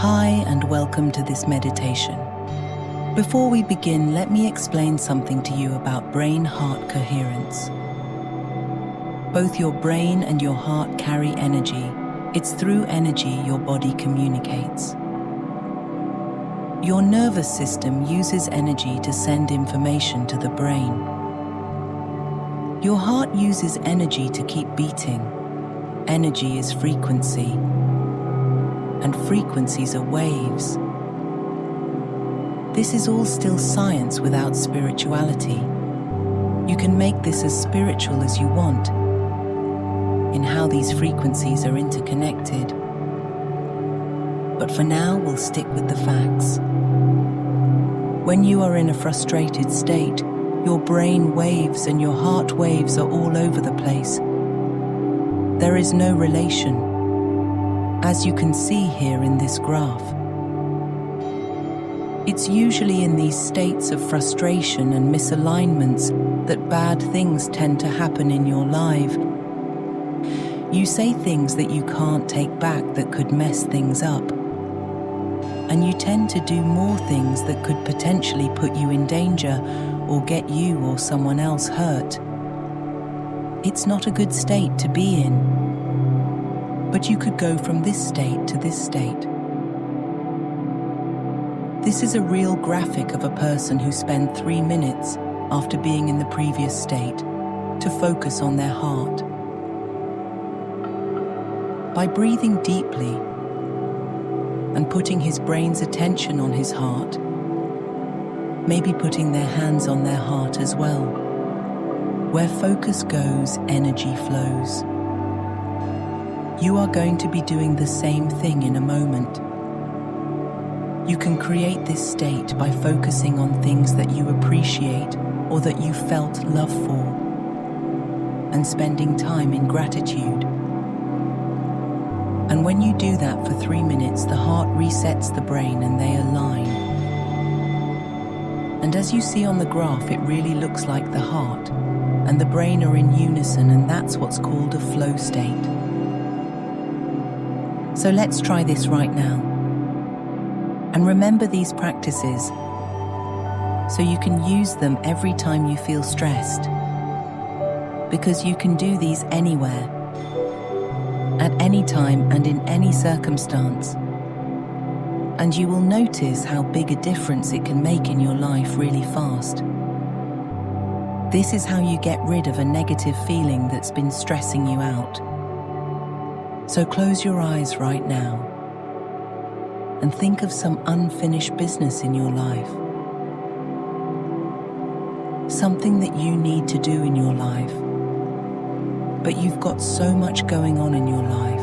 Hi and welcome to this meditation. Before we begin, let me explain something to you about brain-heart coherence. Both your brain and your heart carry energy. It's through energy your body communicates. Your nervous system uses energy to send information to the brain. Your heart uses energy to keep beating. Energy is frequency, and frequencies are waves. This is all still science without spirituality. You can make this as spiritual as you want in how these frequencies are interconnected. But for now, we'll stick with the facts. When you are in a frustrated state, your brain waves and your heart waves are all over the place. There is no relation, as you can see here in this graph. It's usually in these states of frustration and misalignments that bad things tend to happen in your life. You say things that you can't take back that could mess things up. And you tend to do more things that could potentially put you in danger or get you or someone else hurt. It's not a good state to be in. But you could go from this state to this state. This is a real graphic of a person who spent 3 minutes after being in the previous state to focus on their heart. By breathing deeply and putting his brain's attention on his heart, maybe putting their hands on their heart as well. Where focus goes, energy flows. You are going to be doing the same thing in a moment. You can create this state by focusing on things that you appreciate or that you felt love for, and spending time in gratitude. And when you do that for 3 minutes, the heart resets the brain and they align. And as you see on the graph, it really looks like the heart and the brain are in unison, and that's what's called a flow state. So let's try this right now. And remember these practices so you can use them every time you feel stressed. Because you can do these anywhere, at any time and in any circumstance. And you will notice how big a difference it can make in your life really fast. This is how you get rid of a negative feeling that's been stressing you out. So close your eyes right now and think of some unfinished business in your life. Something that you need to do in your life, but you've got so much going on in your life.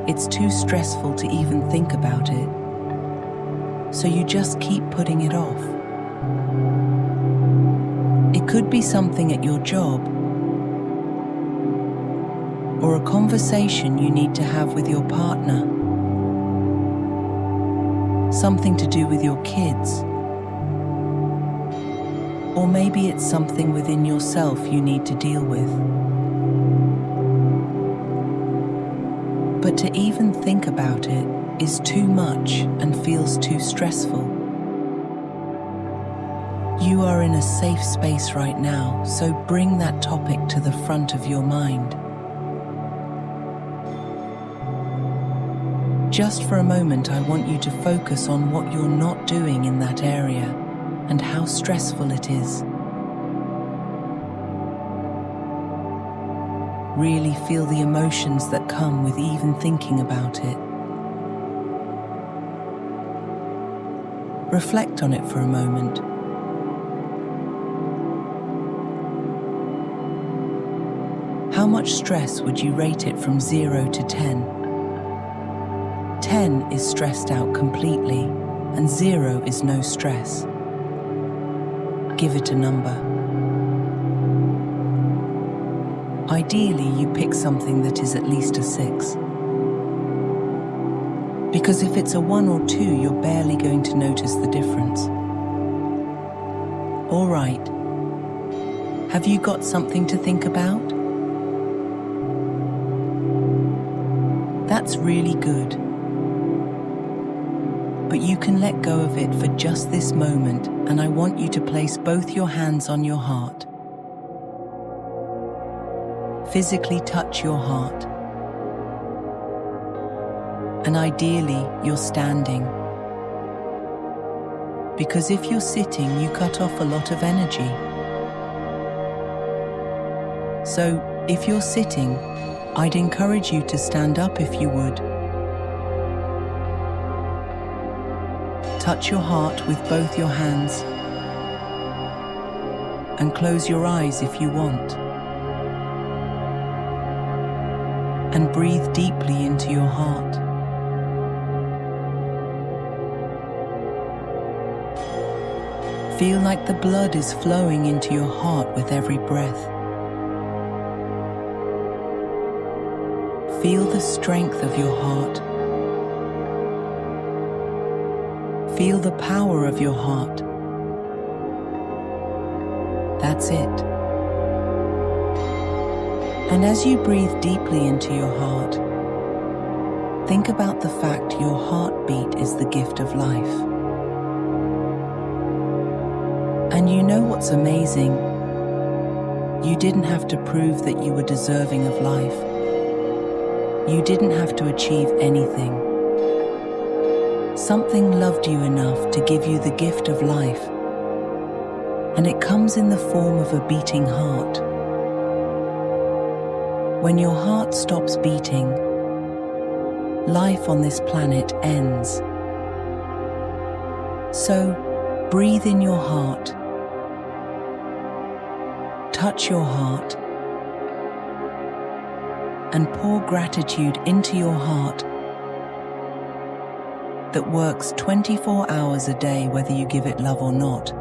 It's too stressful to even think about it, so you just keep putting it off. It could be something at your job, or a conversation you need to have with your partner, something to do with your kids, or maybe it's something within yourself you need to deal with. But to even think about it is too much and feels too stressful. You are in a safe space right now, so bring that topic to the front of your mind. Just for a moment, I want you to focus on what you're not doing in that area and how stressful it is. Really feel the emotions that come with even thinking about it. Reflect on it for a moment. How much stress would you rate it from 0 to 10? 10 is stressed out completely, and 0 is no stress. Give it a number. Ideally, you pick something that is at least a 6. Because if it's a 1 or 2, you're barely going to notice the difference. All right. Have you got something to think about? That's really good. but you can let go of it for just this moment, and I want you to place both your hands on your heart. Physically touch your heart. And ideally, you're standing. Because if you're sitting, you cut off a lot of energy. So, if you're sitting, I'd encourage you to stand up if you would. Touch your heart with both your hands. And close your eyes if you want. And breathe deeply into your heart. Feel like the blood is flowing into your heart with every breath. Feel the strength of your heart. Feel the power of your heart. That's it. And as you breathe deeply into your heart, think about the fact your heartbeat is the gift of life. And you know what's amazing? You didn't have to prove that you were deserving of life. You didn't have to achieve anything. Something loved you enough to give you the gift of life. And it comes in the form of a beating heart. When your heart stops beating, life on this planet ends. So, breathe in your heart. Touch your heart. And pour gratitude into your heart that works 24 hours a day, whether you give it love or not,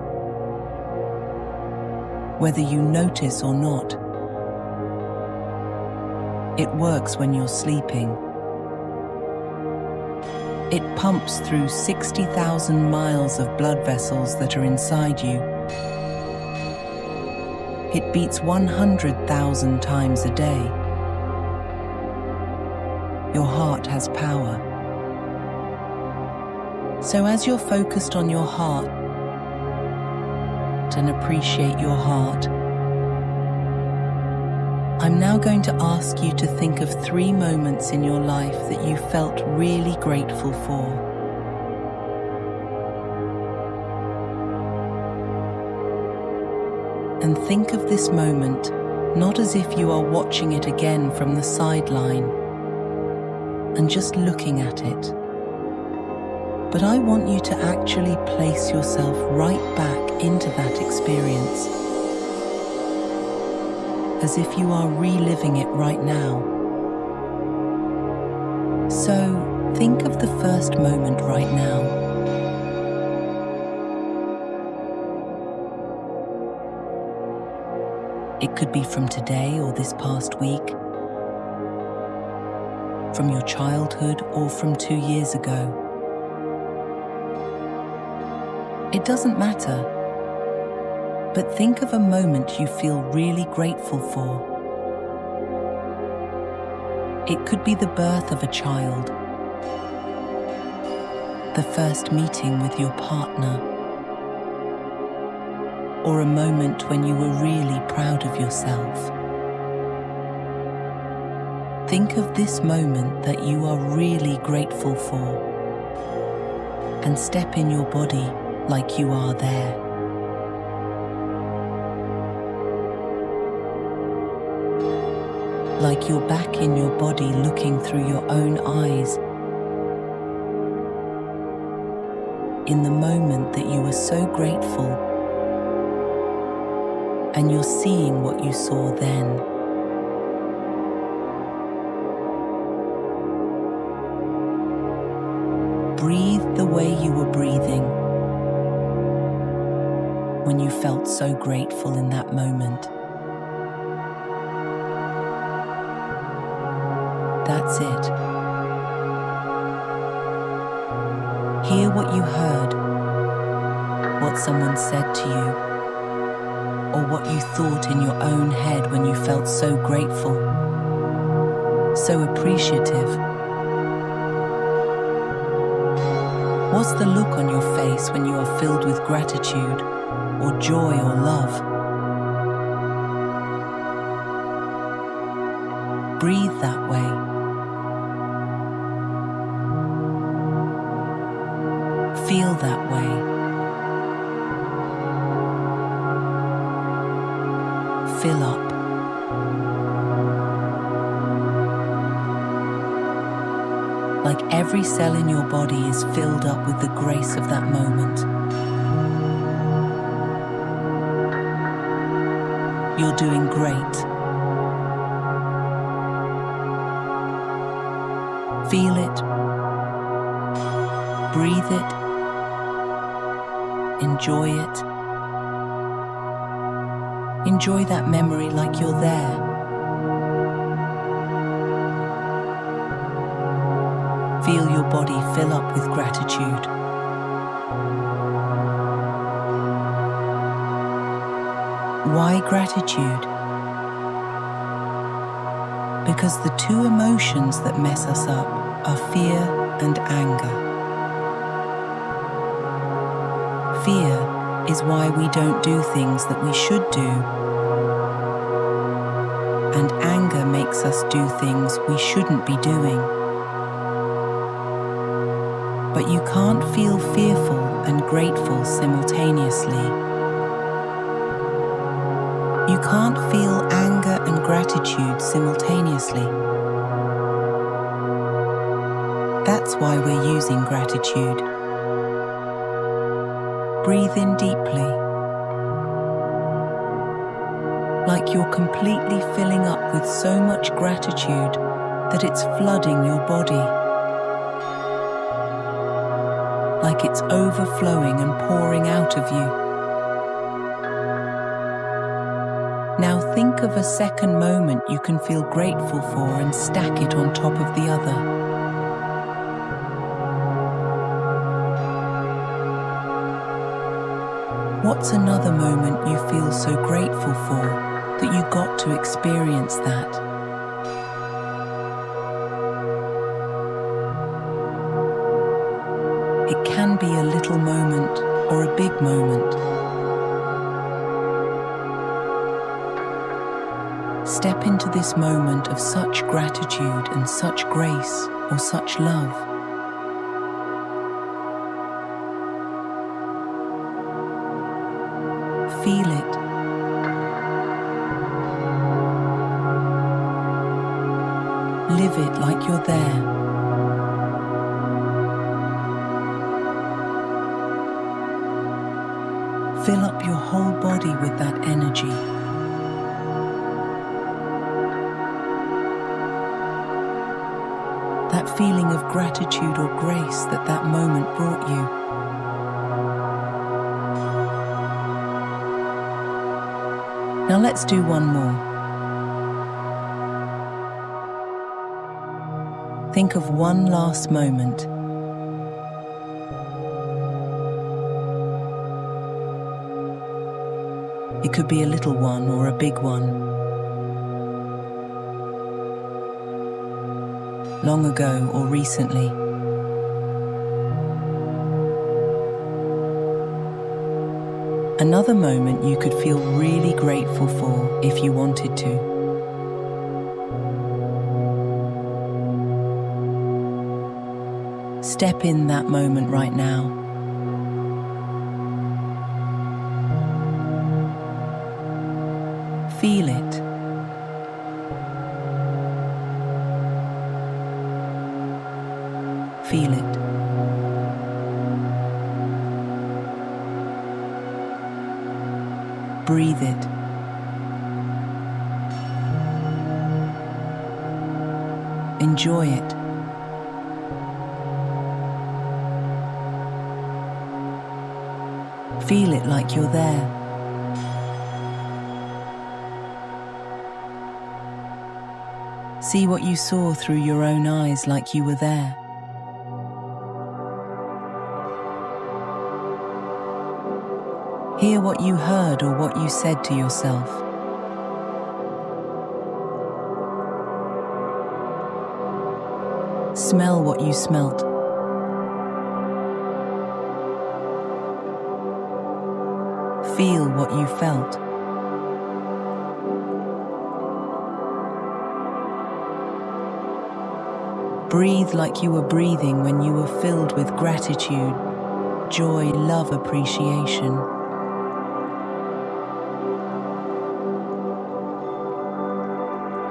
whether you notice or not. It works when you're sleeping. It pumps through 60,000 miles of blood vessels that are inside you. It beats 100,000 times a day. Your heart has power. So as you're focused on your heart and appreciate your heart, I'm now going to ask you to think of 3 moments in your life that you felt really grateful for. And think of this moment not as if you are watching it again from the sideline and just looking at it, but I want you to actually place yourself right back into that experience, as if you are reliving it right now. So, think of the first moment right now. It could be from today or this past week, from your childhood or from 2 years ago. It doesn't matter. But think of a moment you feel really grateful for. It could be the birth of a child, the first meeting with your partner, or a moment when you were really proud of yourself. Think of this moment that you are really grateful for, and step in your body like you are there. Like you're back in your body looking through your own eyes, in the moment that you were so grateful, and you're seeing what you saw then. Breathe the way you were breathing when you felt so grateful in that moment. That's it. Hear what you heard, what someone said to you, or what you thought in your own head when you felt so grateful, so appreciative. What's the look on your face when you are filled with gratitude, or joy, or love? Breathe that way. Feel that way. Fill up. Like every cell in your body is filled up with the grace of that moment. You're doing great. Feel it. Breathe it. Enjoy it. Enjoy that memory like you're there. Feel your body fill up with gratitude. Why gratitude? Because the two emotions that mess us up are fear and anger. Fear is why we don't do things that we should do, and anger makes us do things we shouldn't be doing. But you can't feel fearful and grateful simultaneously. You can't feel anger and gratitude simultaneously. That's why we're using gratitude. Breathe in deeply, like you're completely filling up with so much gratitude that it's flooding your body. Like it's overflowing and pouring out of you. Now think of a second moment you can feel grateful for and stack it on top of the other. What's another moment you feel so grateful for that you got to experience that? It can be a little moment or a big moment. Step into this moment of such gratitude and such grace or such love. Feel it. Live it like you're there. Fill up your whole body with that energy. That feeling of gratitude or grace that that moment brought you. Now let's do one more. Think of one last moment. It could be a little one or a big one. Long ago or recently. Another moment you could feel really grateful for if you wanted to. Step in that moment right now. Feel it. Feel it. Breathe it. Enjoy it. Feel it like you're there. See what you saw through your own eyes like you were there. Hear what you heard or what you said to yourself. Smell what you smelt. feel what you felt. Breathe like you were breathing when you were filled with gratitude, joy, love, appreciation.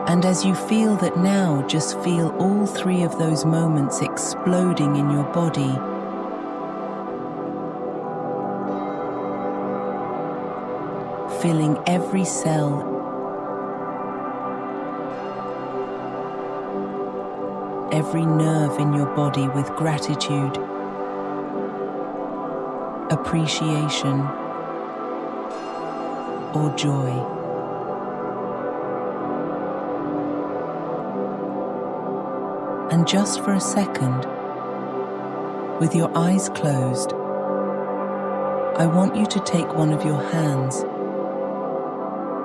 And as you feel that now, just feel all three of those moments exploding in your body. Filling every cell, every nerve in your body with gratitude, appreciation, or joy. And just for a second, with your eyes closed, I want you to take one of your hands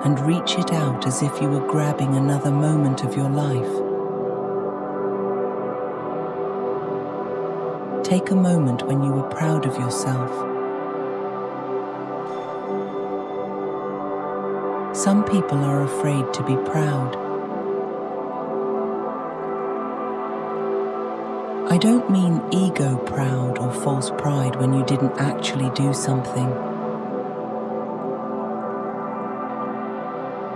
and reach it out as if you were grabbing another moment of your life. Take a moment when you were proud of yourself. Some people are afraid to be proud. I don't mean ego proud or false pride when you didn't actually do something.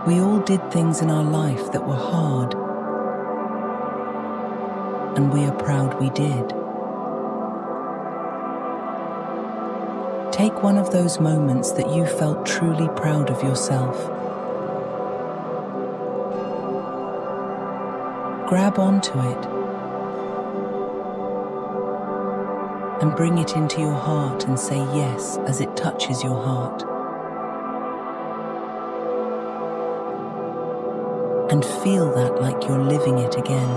We all did things in our life that were hard, and we are proud we did. Take one of those moments that you felt truly proud of yourself. Grab onto it and bring it into your heart and say yes as it touches your heart. And feel that like you're living it again.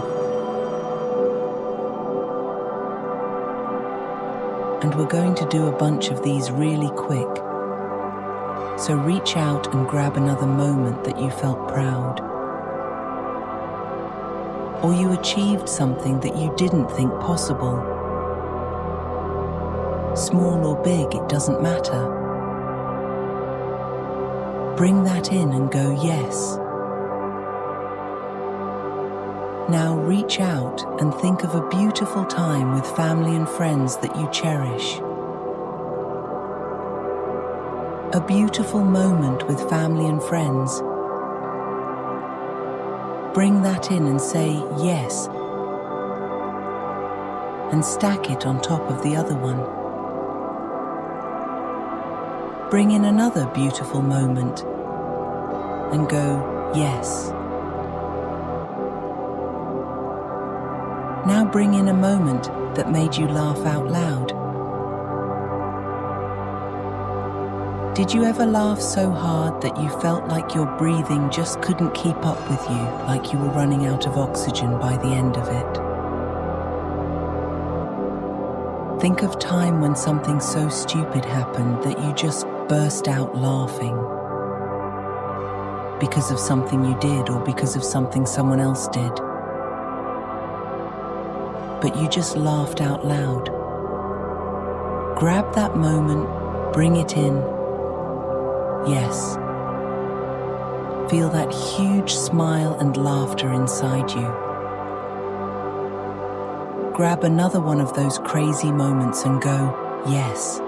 And we're going to do a bunch of these really quick. So reach out and grab another moment that you felt proud. Or you achieved something that you didn't think possible. Small or big, it doesn't matter. Bring that in and go yes. Now reach out and think of a beautiful time with family and friends that you cherish. A beautiful moment with family and friends. Bring that in and say yes. And stack it on top of the other one. Bring in another beautiful moment and go yes. Now bring in a moment that made you laugh out loud. Did you ever laugh so hard that you felt like your breathing just couldn't keep up with you, like you were running out of oxygen by the end of it? Think of time when something so stupid happened that you just burst out laughing. Because of something you did or because of something someone else did. But you just laughed out loud. Grab that moment, bring it in. Yes. Feel that huge smile and laughter inside you. Grab another one of those crazy moments and go, yes.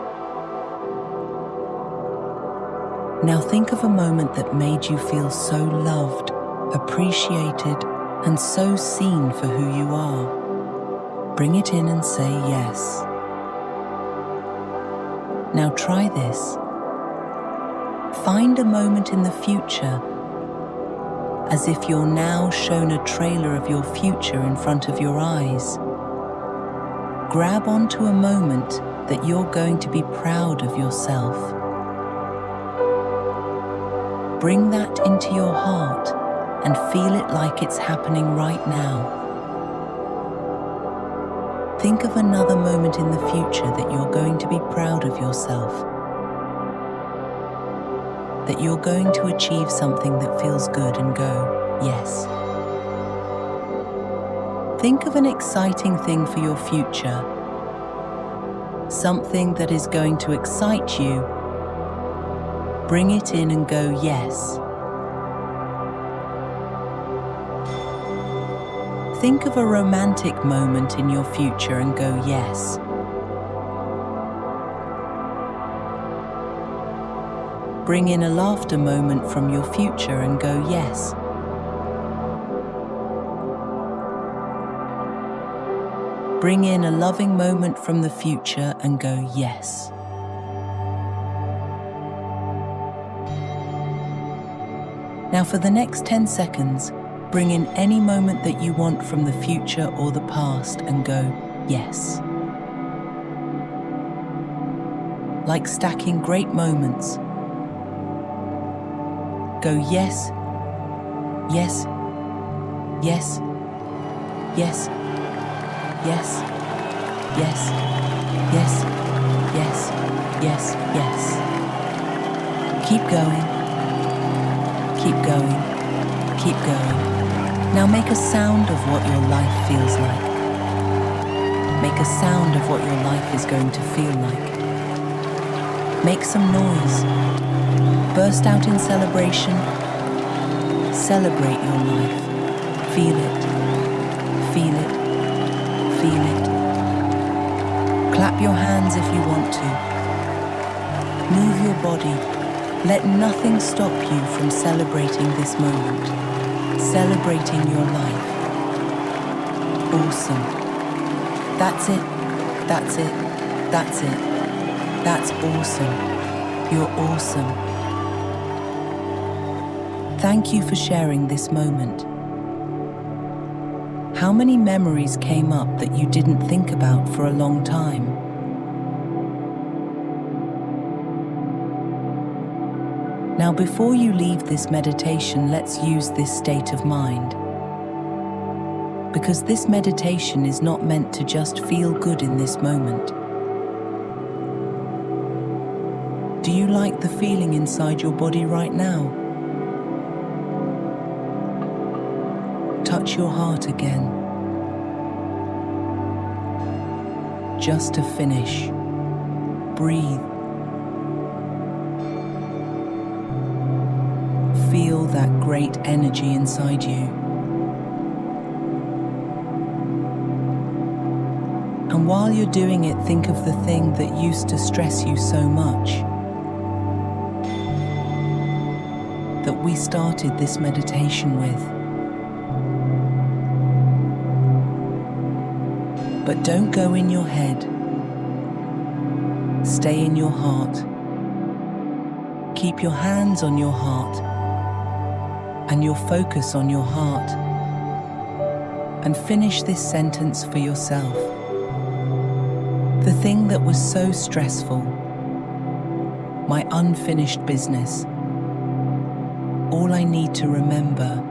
Now think of a moment that made you feel so loved, appreciated, and so seen for who you are. Bring it in and say yes. Now try this. Find a moment in the future, as if you're now shown a trailer of your future in front of your eyes. Grab onto a moment that you're going to be proud of yourself. Bring that into your heart and feel it like it's happening right now. Think of another moment in the future that you're going to be proud of yourself. That you're going to achieve something that feels good and go, yes. Think of an exciting thing for your future. Something that is going to excite you Bring it in and go yes. Think of a romantic moment in your future and go yes. Bring in a laughter moment from your future and go yes. Bring in a loving moment from the future and go yes. Now for the next 10 seconds, bring in any moment that you want from the future or the past and go yes. Like stacking great moments. Go yes, yes, yes, yes, yes, yes, yes, yes, yes, yes. Keep going, keep going, keep going. Now make a sound of what your life feels like. Make a sound of what your life is going to feel like. Make some noise. Burst out in celebration. Celebrate your life. Feel it. Feel it. Feel it. Clap your hands if you want to. Move your body. Let nothing stop you from celebrating this moment. Celebrating your life. Awesome. That's it. That's it. That's it. That's awesome. You're awesome. Thank you for sharing this moment. How many memories came up that you didn't think about for a long time? Now, before you leave this meditation, let's use this state of mind. Because this meditation is not meant to just feel good in this moment. Do you like the feeling inside your body right now? Touch your heart again. Just to finish, breathe. Feel that great energy inside you. And while you're doing it, think of the thing that used to stress you so much. That we started this meditation with. But don't go in your head. Stay in your heart. Keep your hands on your heart and your focus on your heart. And finish this sentence for yourself. The thing that was so stressful, my unfinished business, all I need to remember,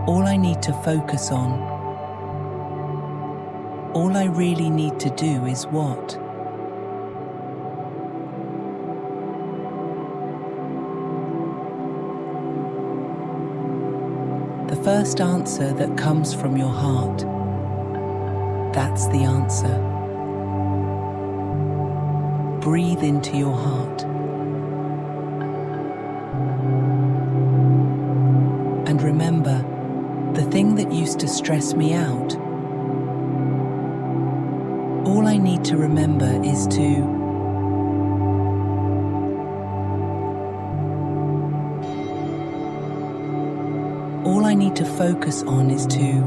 all I need to focus on, all I really need to do is what? The first answer that comes from your heart, that's the answer. Breathe into your heart. And remember, the thing that used to stress me out, all I need to remember is to all I need to focus on is to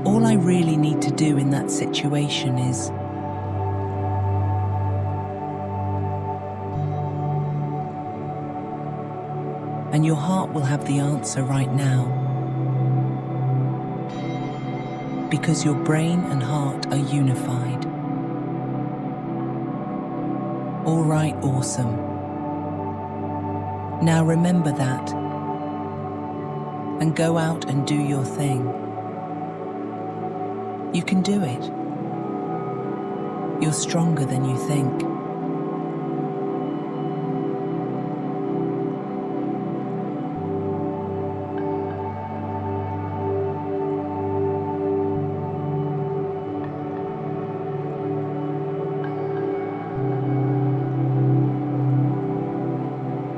all I really need to do in that situation is and your heart will have the answer right now. Because your brain and heart are unified. All right, awesome. Now remember that and go out and do your thing. You can do it. You're stronger than you think.